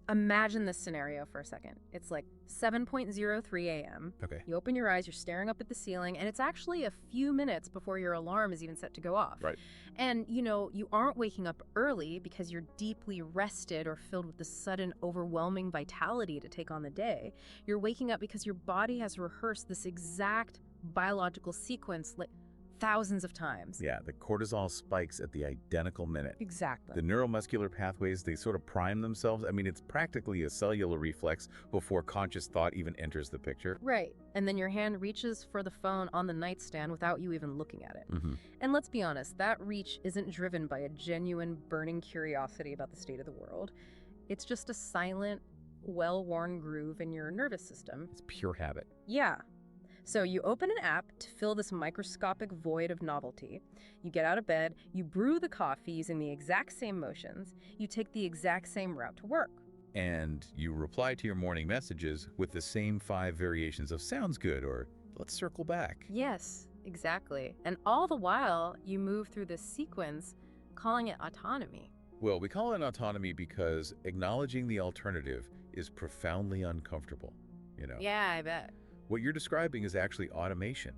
Imagine this scenario for a second. It's like 7:03 a.m. Okay. You open your eyes, you're staring up at the ceiling, and it's actually a few minutes before your alarm is even set to go off. Right. And, you aren't waking up early because you're deeply rested or filled with the sudden overwhelming vitality to take on the day. You're waking up because your body has rehearsed this exact biological sequence like thousands of times. Yeah, the cortisol spikes at the identical minute. Exactly. The neuromuscular pathways, they sort of prime themselves. I mean, it's practically a cellular reflex before conscious thought even enters the picture. Right. And then your hand reaches for the phone on the nightstand without you even looking at it. And let's be honest, that reach isn't driven by a genuine burning curiosity about the state of the world. It's just a silent, well-worn groove in your nervous system. It's pure habit. Yeah. So you open an app to fill this microscopic void of novelty. You get out of bed, you brew the coffee using the exact same motions, you take the exact same route to work. And you reply to your morning messages with the same 5 variations of sounds good or let's circle back. Yes, exactly. And all the while, you move through this sequence, calling it autonomy. Well, we call it autonomy because acknowledging the alternative is profoundly uncomfortable, Yeah, I bet. What you're describing is actually automation.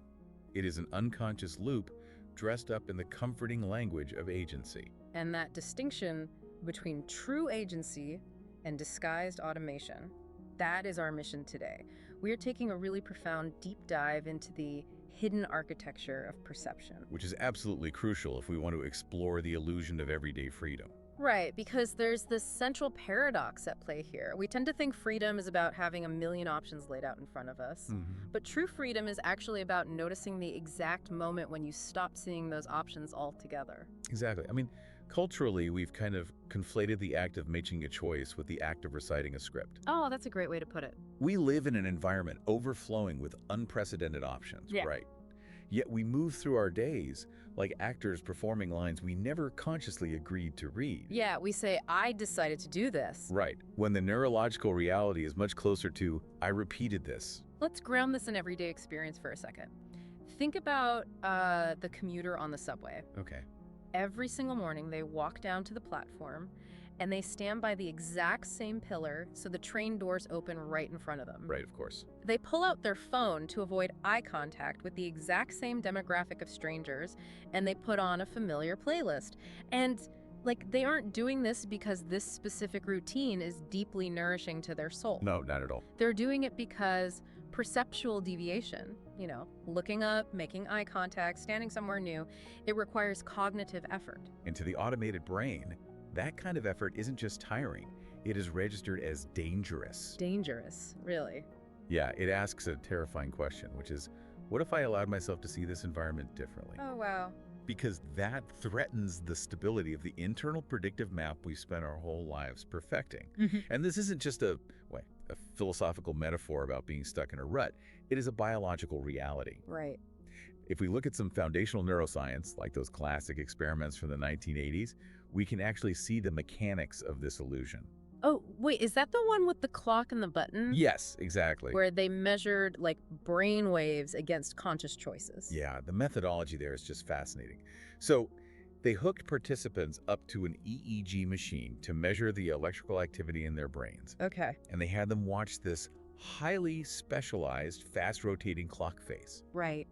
It is an unconscious loop dressed up in the comforting language of agency. And that distinction between true agency and disguised automation, that is our mission today. We are taking a really profound deep dive into the hidden architecture of perception. Which is absolutely crucial if we want to explore the illusion of everyday freedom. Right, because there's this central paradox at play here. We tend to think freedom is about having a million options laid out in front of us. But true freedom is actually about noticing the exact moment when you stop seeing those options altogether. Exactly. I mean, culturally, we've kind of conflated the act of making a choice with the act of reciting a script. Oh, that's a great way to put it. We live in an environment overflowing with unprecedented options, Yeah. right? Yet we move through our days like actors performing lines we never consciously agreed to read. Yeah, we say, I decided to do this. Right, when the neurological reality is much closer to, I repeated this. Let's ground this in everyday experience for a second. Think about the commuter on the subway. Okay. Every single morning, they walk down to the platform, and they stand by the exact same pillar so the train doors open right in front of them. Right, of course. They pull out their phone to avoid eye contact with the exact same demographic of strangers, and they put on a familiar playlist. And they aren't doing this because this specific routine is deeply nourishing to their soul. No, not at all. They're doing it because perceptual deviation, looking up, making eye contact, standing somewhere new, it requires cognitive effort. And to the automated brain, that kind of effort isn't just tiring. It is registered as dangerous. Dangerous, really. Yeah, it asks a terrifying question, which is, what if I allowed myself to see this environment differently? Oh, wow. Because that threatens the stability of the internal predictive map we spent our whole lives perfecting. And this isn't just a philosophical metaphor about being stuck in a rut. It is a biological reality. Right. If we look at some foundational neuroscience, like those classic experiments from the 1980s, we can actually see the mechanics of this illusion. Oh, wait, is that the one with the clock and the button? Yes, exactly. Where they measured, brain waves against conscious choices. Yeah, the methodology there is just fascinating. So they hooked participants up to an EEG machine to measure the electrical activity in their brains. Okay. And they had them watch this highly specialized, fast-rotating clock face. Right.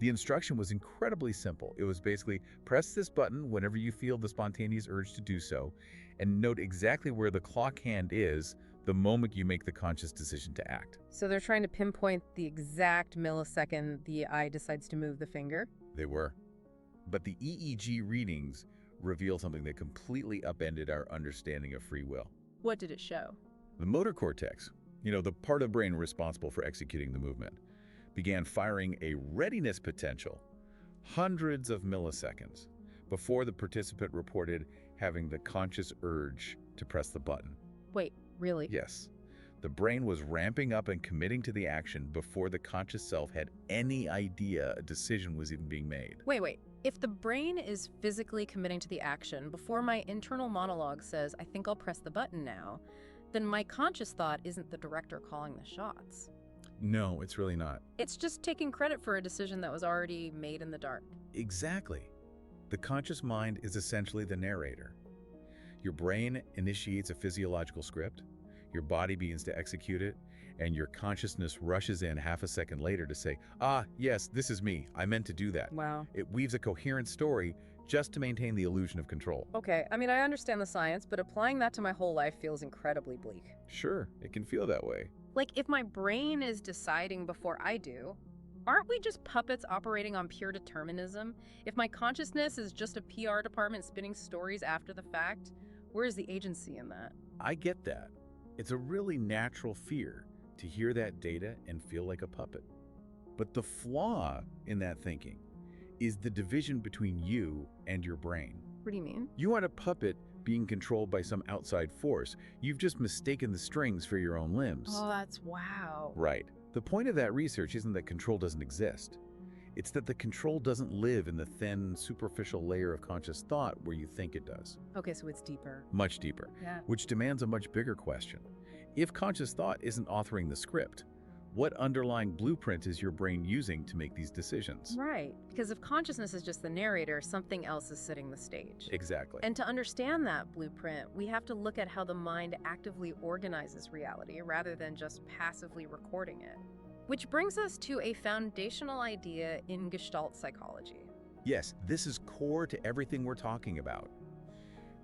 The instruction was incredibly simple. It was basically, press this button whenever you feel the spontaneous urge to do so, and note exactly where the clock hand is the moment you make the conscious decision to act. So they're trying to pinpoint the exact millisecond the eye decides to move the finger? They were. But the EEG readings reveal something that completely upended our understanding of free will. What did it show? The motor cortex, the part of the brain responsible for executing the movement, began firing a readiness potential hundreds of milliseconds before the participant reported having the conscious urge to press the button. Wait, really? Yes. The brain was ramping up and committing to the action before the conscious self had any idea a decision was even being made. Wait. If the brain is physically committing to the action before my internal monologue says, I think I'll press the button now, then my conscious thought isn't the director calling the shots. No, it's really not. It's just taking credit for a decision that was already made in the dark. Exactly. The conscious mind is essentially the narrator. Your brain initiates a physiological script, your body begins to execute it, and your consciousness rushes in half a second later to say, ah, yes, this is me. I meant to do that. Wow. It weaves a coherent story just to maintain the illusion of control. Okay, I mean, I understand the science, but applying that to my whole life feels incredibly bleak. Sure, it can feel that way. Like, if my brain is deciding before I do, aren't we just puppets operating on pure determinism? If my consciousness is just a PR department spinning stories after the fact, where is the agency in that? I get that. It's a really natural fear to hear that data and feel like a puppet. But the flaw in that thinking is the division between you and your brain. What do you mean? You aren't a puppet being controlled by some outside force. You've just mistaken the strings for your own limbs. Oh, that's wow. Right. The point of that research isn't that control doesn't exist. It's that the control doesn't live in the thin, superficial layer of conscious thought where you think it does. Okay, so it's deeper. Much deeper. Yeah. Which demands a much bigger question. If conscious thought isn't authoring the script, what underlying blueprint is your brain using to make these decisions? Right, because if consciousness is just the narrator, something else is setting the stage. Exactly. And to understand that blueprint, we have to look at how the mind actively organizes reality rather than just passively recording it. Which brings us to a foundational idea in Gestalt psychology. Yes, this is core to everything we're talking about.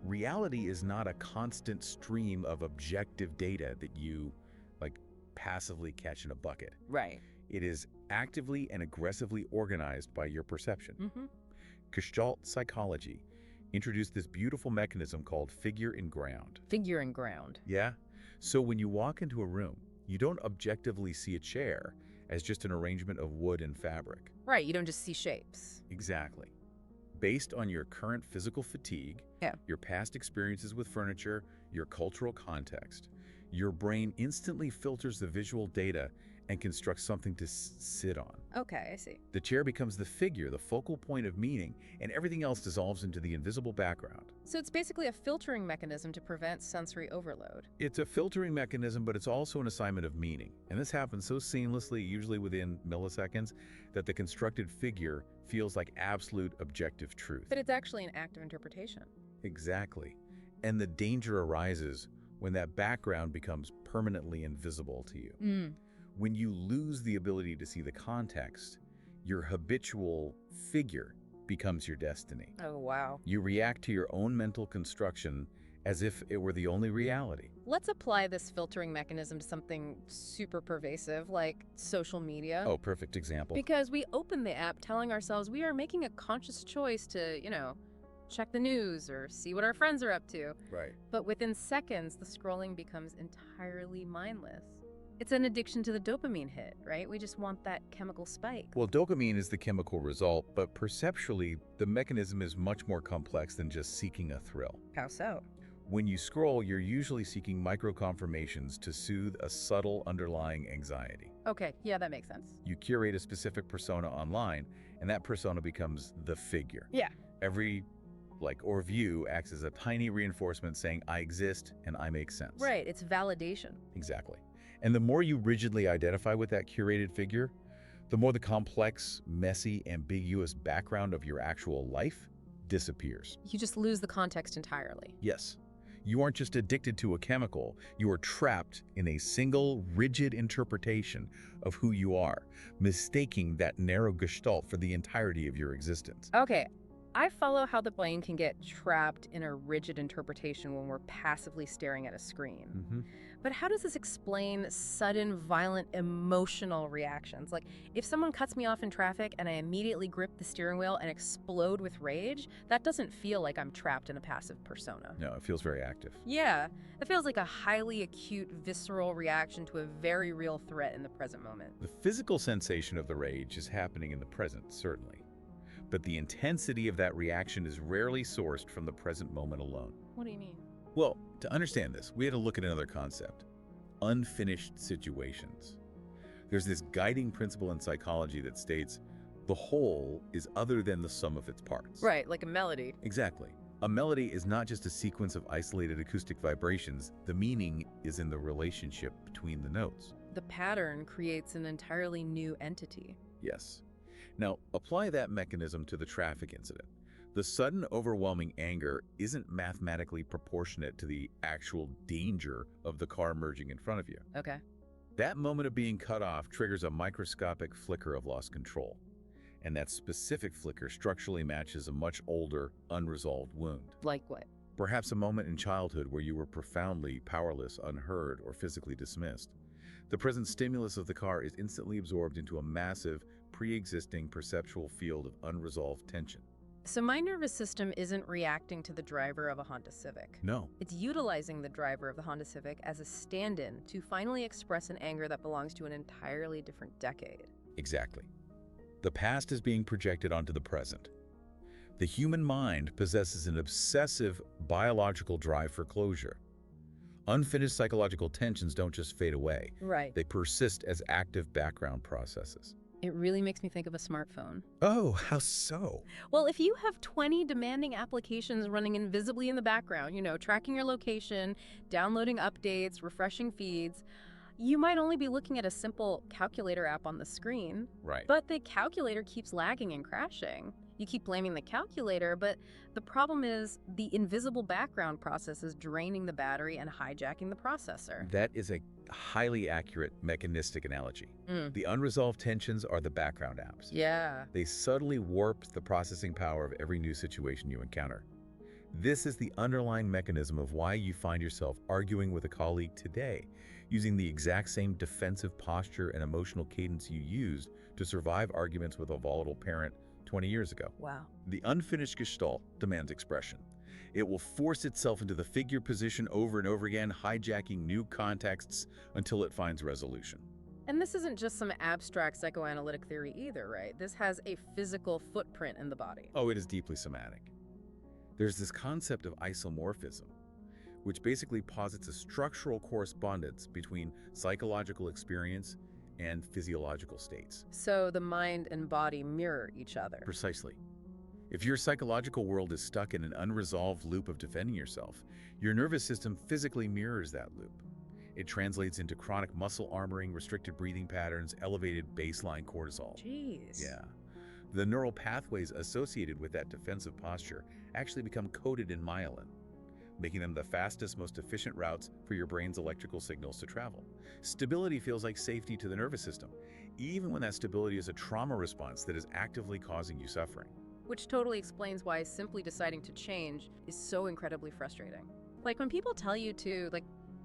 Reality is not a constant stream of objective data that you, passively catch in a bucket. Right. It is actively and aggressively organized by your perception. Mm-hmm. Gestalt psychology introduced this beautiful mechanism called figure in ground. Figure in ground. Yeah? So when you walk into a room, you don't objectively see a chair as just an arrangement of wood and fabric. Right, you don't just see shapes. Exactly. Based on your current physical fatigue, your past experiences with furniture, your cultural context, your brain instantly filters the visual data and constructs something to sit on. Okay, I see. The chair becomes the figure, the focal point of meaning, and everything else dissolves into the invisible background. So it's basically a filtering mechanism to prevent sensory overload. It's a filtering mechanism, but it's also an assignment of meaning. And this happens so seamlessly, usually within milliseconds, that the constructed figure feels like absolute objective truth. But it's actually an act of interpretation. Exactly. And the danger arises when that background becomes permanently invisible to you. When you lose the ability to see the context, your habitual figure becomes your destiny. Oh, wow. You react to your own mental construction as if it were the only reality. Let's apply this filtering mechanism to something super pervasive, like social media. Oh, perfect example. Because we open the app telling ourselves we are making a conscious choice to, check the news or see what our friends are up to. Right. But within seconds, the scrolling becomes entirely mindless. It's an addiction to the dopamine hit, right? We just want that chemical spike. Well, dopamine is the chemical result, but perceptually, the mechanism is much more complex than just seeking a thrill. How so? When you scroll, you're usually seeking micro-confirmations to soothe a subtle underlying anxiety. Okay, yeah, that makes sense. You curate a specific persona online, and that persona becomes the figure. Yeah. Every or view acts as a tiny reinforcement saying, I exist and I make sense. Right, it's validation. Exactly. And the more you rigidly identify with that curated figure, the more the complex, messy, ambiguous background of your actual life disappears. You just lose the context entirely. Yes. You aren't just addicted to a chemical, you are trapped in a single, rigid interpretation of who you are, mistaking that narrow gestalt for the entirety of your existence. Okay, I follow how the brain can get trapped in a rigid interpretation when we're passively staring at a screen. But how does this explain sudden, violent, emotional reactions? Like, if someone cuts me off in traffic and I immediately grip the steering wheel and explode with rage, that doesn't feel like I'm trapped in a passive persona. No, it feels very active. Yeah, it feels like a highly acute, visceral reaction to a very real threat in the present moment. The physical sensation of the rage is happening in the present, certainly. But the intensity of that reaction is rarely sourced from the present moment alone. What do you mean? Well, to understand this, we had to look at another concept: unfinished situations. There's this guiding principle in psychology that states the whole is other than the sum of its parts. Right, like a melody. Exactly. A melody is not just a sequence of isolated acoustic vibrations. The meaning is in the relationship between the notes. The pattern creates an entirely new entity. Yes. Now, apply that mechanism to the traffic incident. The sudden overwhelming anger isn't mathematically proportionate to the actual danger of the car merging in front of you. Okay. That moment of being cut off triggers a microscopic flicker of lost control. And that specific flicker structurally matches a much older, unresolved wound. Like what? Perhaps a moment in childhood where you were profoundly powerless, unheard, or physically dismissed. The present stimulus of the car is instantly absorbed into a massive, pre-existing perceptual field of unresolved tension. So my nervous system isn't reacting to the driver of a Honda Civic. No. It's utilizing the driver of the Honda Civic as a stand-in to finally express an anger that belongs to an entirely different decade. Exactly. The past is being projected onto the present. The human mind possesses an obsessive biological drive for closure. Unfinished psychological tensions don't just fade away. Right. They persist as active background processes. It really makes me think of a smartphone. Oh, how so? Well, if you have 20 demanding applications running invisibly in the background, tracking your location, downloading updates, refreshing feeds, you might only be looking at a simple calculator app on the screen. Right. But the calculator keeps lagging and crashing. You keep blaming the calculator, but the problem is the invisible background process is draining the battery and hijacking the processor. That is a highly accurate mechanistic analogy. The unresolved tensions are the background apps. Yeah. They subtly warp the processing power of every new situation you encounter. This is the underlying mechanism of why you find yourself arguing with a colleague today, using the exact same defensive posture and emotional cadence you used to survive arguments with a volatile parent 20 years ago. Wow. The unfinished Gestalt demands expression. It will force itself into the figure position over and over again, hijacking new contexts until it finds resolution. And this isn't just some abstract psychoanalytic theory either, right? This has a physical footprint in the body. Oh, it is deeply somatic. There's this concept of isomorphism, which basically posits a structural correspondence between psychological experience and physiological states. So the mind and body mirror each other. Precisely. If your psychological world is stuck in an unresolved loop of defending yourself, your nervous system physically mirrors that loop. It translates into chronic muscle armoring, restricted breathing patterns, elevated baseline cortisol. Jeez. Yeah. The neural pathways associated with that defensive posture actually become coded in myelin, making them the fastest, most efficient routes for your brain's electrical signals to travel. Stability feels like safety to the nervous system, even when that stability is a trauma response that is actively causing you suffering. Which totally explains why simply deciding to change is so incredibly frustrating. Like when people tell you to,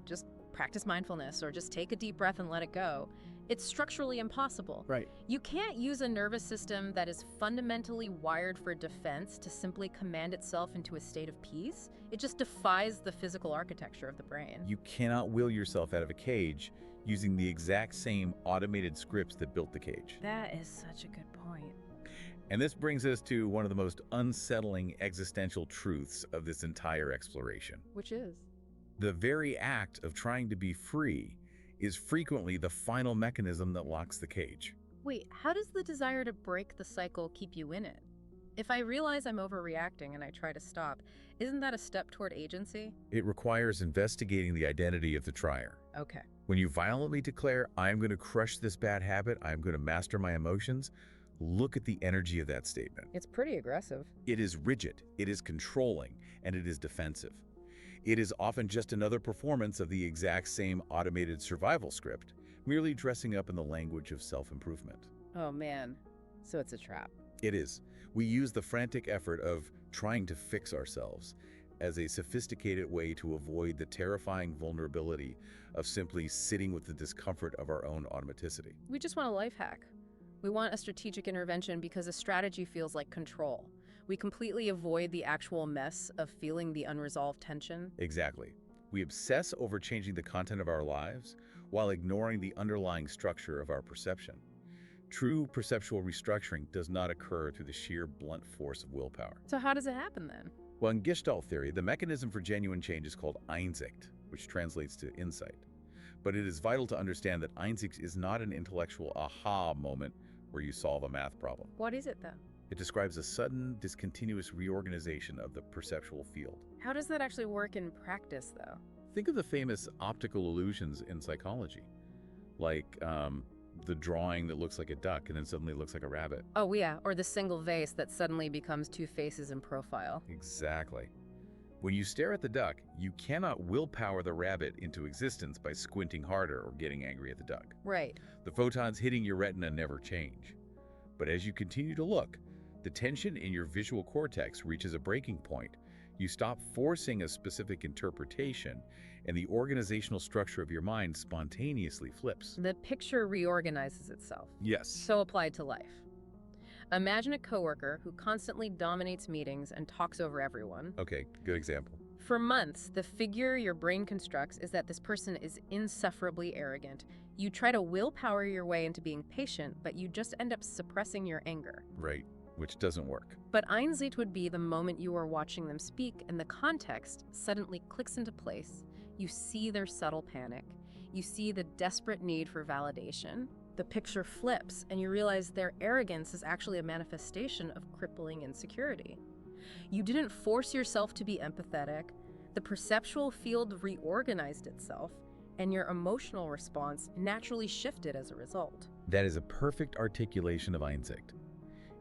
just practice mindfulness or just take a deep breath and let it go, it's structurally impossible. Right. You can't use a nervous system that is fundamentally wired for defense to simply command itself into a state of peace. It just defies the physical architecture of the brain. You cannot will yourself out of a cage using the exact same automated scripts that built the cage. That is such a good point. And this brings us to one of the most unsettling existential truths of this entire exploration. Which is? The very act of trying to be free is frequently the final mechanism that locks the cage. Wait, how does the desire to break the cycle keep you in it? If I realize I'm overreacting and I try to stop, isn't that a step toward agency? It requires investigating the identity of the trier. Okay. When you violently declare, I'm going to crush this bad habit, I'm going to master my emotions, look at the energy of that statement. It's pretty aggressive. It is rigid, it is controlling, and it is defensive. It is often just another performance of the exact same automated survival script, merely dressing up in the language of self-improvement. Oh man, so it's a trap. It is. We use the frantic effort of trying to fix ourselves as a sophisticated way to avoid the terrifying vulnerability of simply sitting with the discomfort of our own automaticity. We just want a life hack. We want a strategic intervention because a strategy feels like control. We completely avoid the actual mess of feeling the unresolved tension. Exactly. We obsess over changing the content of our lives while ignoring the underlying structure of our perception. True perceptual restructuring does not occur through the sheer blunt force of willpower. So how does it happen then? Well, in Gestalt theory, the mechanism for genuine change is called Einsicht, which translates to insight. But it is vital to understand that Einsicht is not an intellectual aha moment where you solve a math problem. What is it then? It describes a sudden, discontinuous reorganization of the perceptual field. How does that actually work in practice, though? Think of the famous optical illusions in psychology, like the drawing that looks like a duck and then suddenly looks like a rabbit. Oh yeah, or the single vase that suddenly becomes two faces in profile. Exactly. When you stare at the duck, you cannot willpower the rabbit into existence by squinting harder or getting angry at the duck. Right. The photons hitting your retina never change. But as you continue to look, the tension in your visual cortex reaches a breaking point. You stop forcing a specific interpretation, and the organizational structure of your mind spontaneously flips. The picture reorganizes itself. Yes. So applied to life. Imagine a coworker who constantly dominates meetings and talks over everyone. Okay, good example. For months, the figure your brain constructs is that this person is insufferably arrogant. You try to willpower your way into being patient, but you just end up suppressing your anger. Right, which doesn't work. But Einsicht would be the moment you are watching them speak and the context suddenly clicks into place. You see their subtle panic. You see the desperate need for validation. The picture flips, and you realize their arrogance is actually a manifestation of crippling insecurity. You didn't force yourself to be empathetic. The perceptual field reorganized itself, and your emotional response naturally shifted as a result. That is a perfect articulation of Einsicht.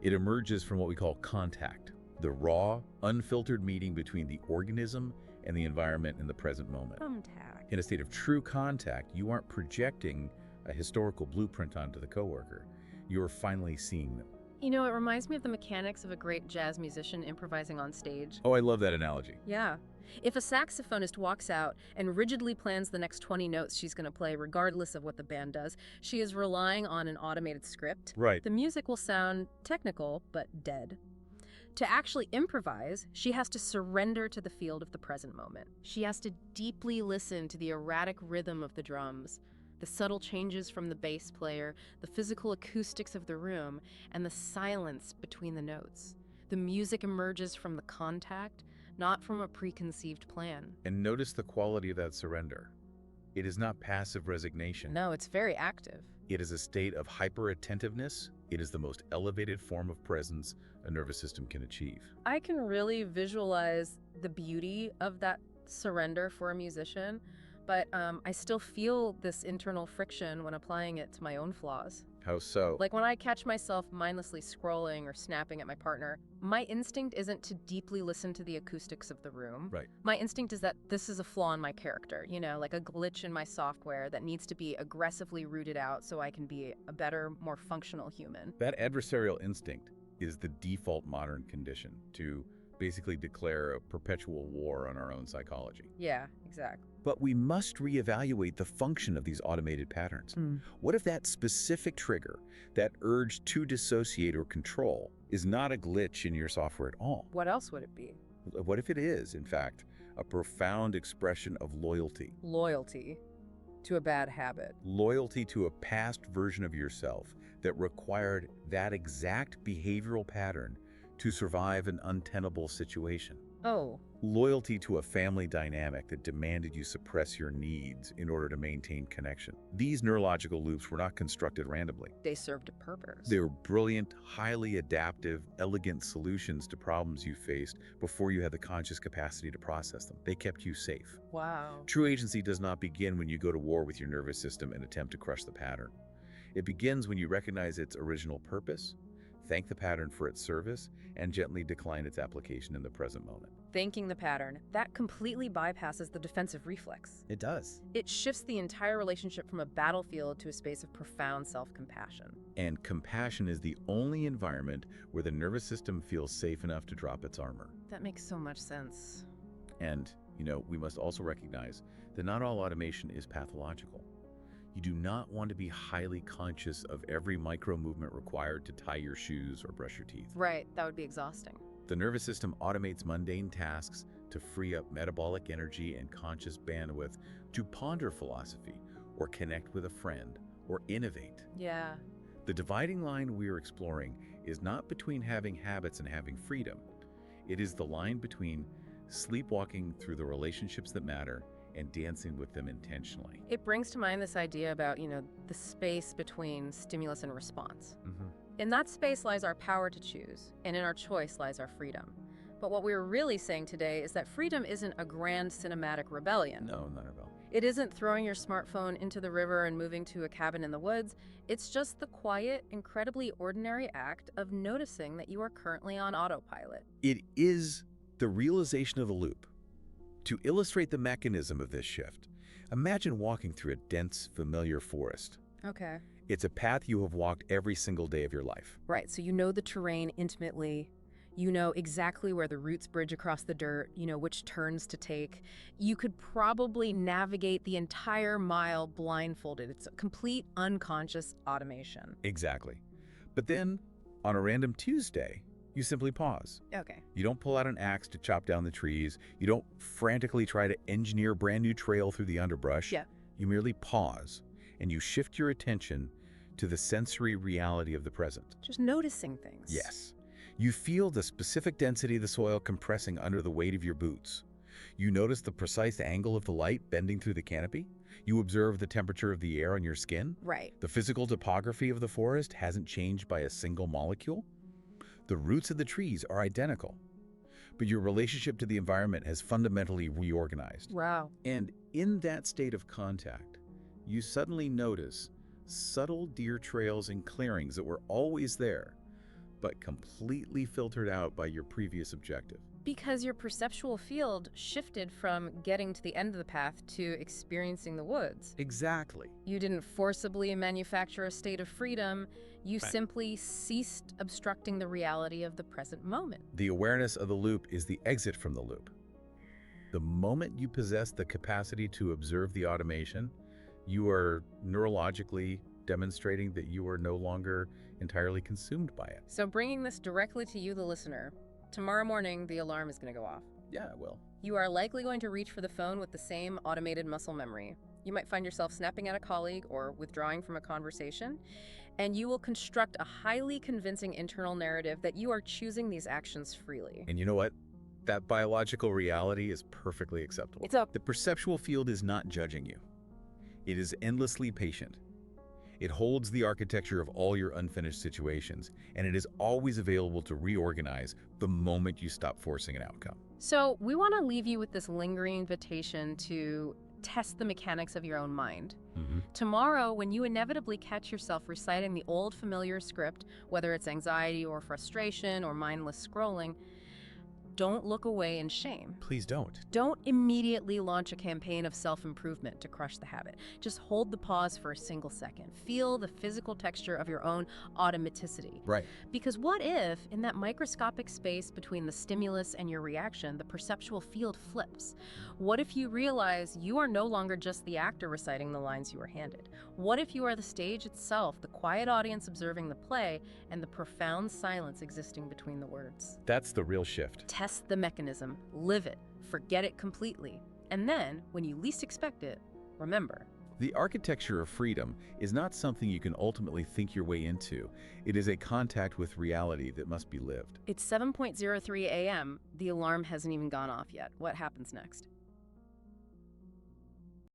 It emerges from what we call contact, the raw, unfiltered meeting between the organism and the environment in the present moment. Contact. In a state of true contact, you aren't projecting a historical blueprint onto the coworker. You are finally seeing them. You know, it reminds me of the mechanics of a great jazz musician improvising on stage. Oh, I love that analogy. Yeah. If a saxophonist walks out and rigidly plans the next 20 notes she's going to play regardless of what the band does, she is relying on an automated script. Right. The music will sound technical, but dead. To actually improvise, she has to surrender to the field of the present moment. She has to deeply listen to the erratic rhythm of the drums, the subtle changes from the bass player, the physical acoustics of the room, and the silence between the notes. The music emerges from the contact, not from a preconceived plan. And notice the quality of that surrender. It is not passive resignation. No, it's very active. It is a state of hyper-attentiveness. It is the most elevated form of presence a nervous system can achieve. I can really visualize the beauty of that surrender for a musician, but I still feel this internal friction when applying it to my own flaws. How so? Like when I catch myself mindlessly scrolling or snapping at my partner, my instinct isn't to deeply listen to the acoustics of the room. Right. My instinct is that this is a flaw in my character, you know, like a glitch in my software that needs to be aggressively rooted out so I can be a better, more functional human. That adversarial instinct is the default modern condition to basically declare a perpetual war on our own psychology. Yeah, exactly. But we must reevaluate the function of these automated patterns. What if that specific trigger, that urge to dissociate or control, is not a glitch in your software at all? What else would it be? What if it is, in fact, a profound expression of loyalty? Loyalty to a bad habit. Loyalty to a past version of yourself that required that exact behavioral pattern to survive an untenable situation. Oh. Loyalty to a family dynamic that demanded you suppress your needs in order to maintain connection. These neurological loops were not constructed randomly. They served a purpose. They were brilliant, highly adaptive, elegant solutions to problems you faced before you had the conscious capacity to process them. They kept you safe. Wow. True agency does not begin when you go to war with your nervous system and attempt to crush the pattern. It begins when you recognize its original purpose, thank the pattern for its service, and gently decline its application in the present moment. Thanking the pattern, that completely bypasses the defensive reflex. It does. It shifts the entire relationship from a battlefield to a space of profound self-compassion. And compassion is the only environment where the nervous system feels safe enough to drop its armor. That makes so much sense. And, we must also recognize that not all automation is pathological. You do not want to be highly conscious of every micro movement required to tie your shoes or brush your teeth. Right, that would be exhausting. The nervous system automates mundane tasks to free up metabolic energy and conscious bandwidth to ponder philosophy or connect with a friend or innovate. Yeah. The dividing line we are exploring is not between having habits and having freedom. It is the line between sleepwalking through the relationships that matter and dancing with them intentionally. It brings to mind this idea about, the space between stimulus and response. In that space lies our power to choose, and in our choice lies our freedom. But what we're really saying today is that freedom isn't a grand cinematic rebellion. No, not at all. It isn't throwing your smartphone into the river and moving to a cabin in the woods. It's just the quiet, incredibly ordinary act of noticing that you are currently on autopilot. It is the realization of the loop. To illustrate the mechanism of this shift, imagine walking through a dense, familiar forest. Okay. It's a path you have walked every single day of your life. Right, so you know the terrain intimately. You know exactly where the roots bridge across the dirt, you know which turns to take. You could probably navigate the entire mile blindfolded. It's a complete unconscious automation. Exactly. But then, on a random Tuesday, you simply pause. Okay. You don't pull out an axe to chop down the trees. You don't frantically try to engineer a brand new trail through the underbrush. Yeah. You merely pause, and you shift your attention to the sensory reality of the present. Just noticing things. Yes. You feel the specific density of the soil compressing under the weight of your boots. You notice the precise angle of the light bending through the canopy. You observe the temperature of the air on your skin. Right. The physical topography of the forest hasn't changed by a single molecule. The roots of the trees are identical, but your relationship to the environment has fundamentally reorganized. Wow. And in that state of contact, you suddenly notice subtle deer trails and clearings that were always there, but completely filtered out by your previous objective. Because your perceptual field shifted from getting to the end of the path to experiencing the woods. Exactly. You didn't forcibly manufacture a state of freedom. You Right. simply ceased obstructing the reality of the present moment. The awareness of the loop is the exit from the loop. The moment you possess the capacity to observe the automation, you are neurologically demonstrating that you are no longer entirely consumed by it. So bringing this directly to you, the listener, tomorrow morning the alarm is going to go off. Yeah, well. You are likely going to reach for the phone with the same automated muscle memory. You might find yourself snapping at a colleague or withdrawing from a conversation, and you will construct a highly convincing internal narrative that you are choosing these actions freely. And you know what? That biological reality is perfectly acceptable. It's up. The perceptual field is not judging you. It is endlessly patient. It holds the architecture of all your unfinished situations, and it is always available to reorganize the moment you stop forcing an outcome. So we want to leave you with this lingering invitation to test the mechanics of your own mind. Tomorrow, when you inevitably catch yourself reciting the old familiar script, whether it's anxiety or frustration or mindless scrolling, don't look away in shame. Please don't. Don't immediately launch a campaign of self-improvement to crush the habit. Just hold the pause for a single second. Feel the physical texture of your own automaticity. Right. Because what if, in that microscopic space between the stimulus and your reaction, the perceptual field flips? What if you realize you are no longer just the actor reciting the lines you were handed? What if you are the stage itself, the quiet audience observing the play, and the profound silence existing between the words? That's the real shift. Test the mechanism, live it, forget it completely. And then, when you least expect it, remember. The architecture of freedom is not something you can ultimately think your way into. It is a contact with reality that must be lived. It's 7:03 a.m. The alarm hasn't even gone off yet. What happens next?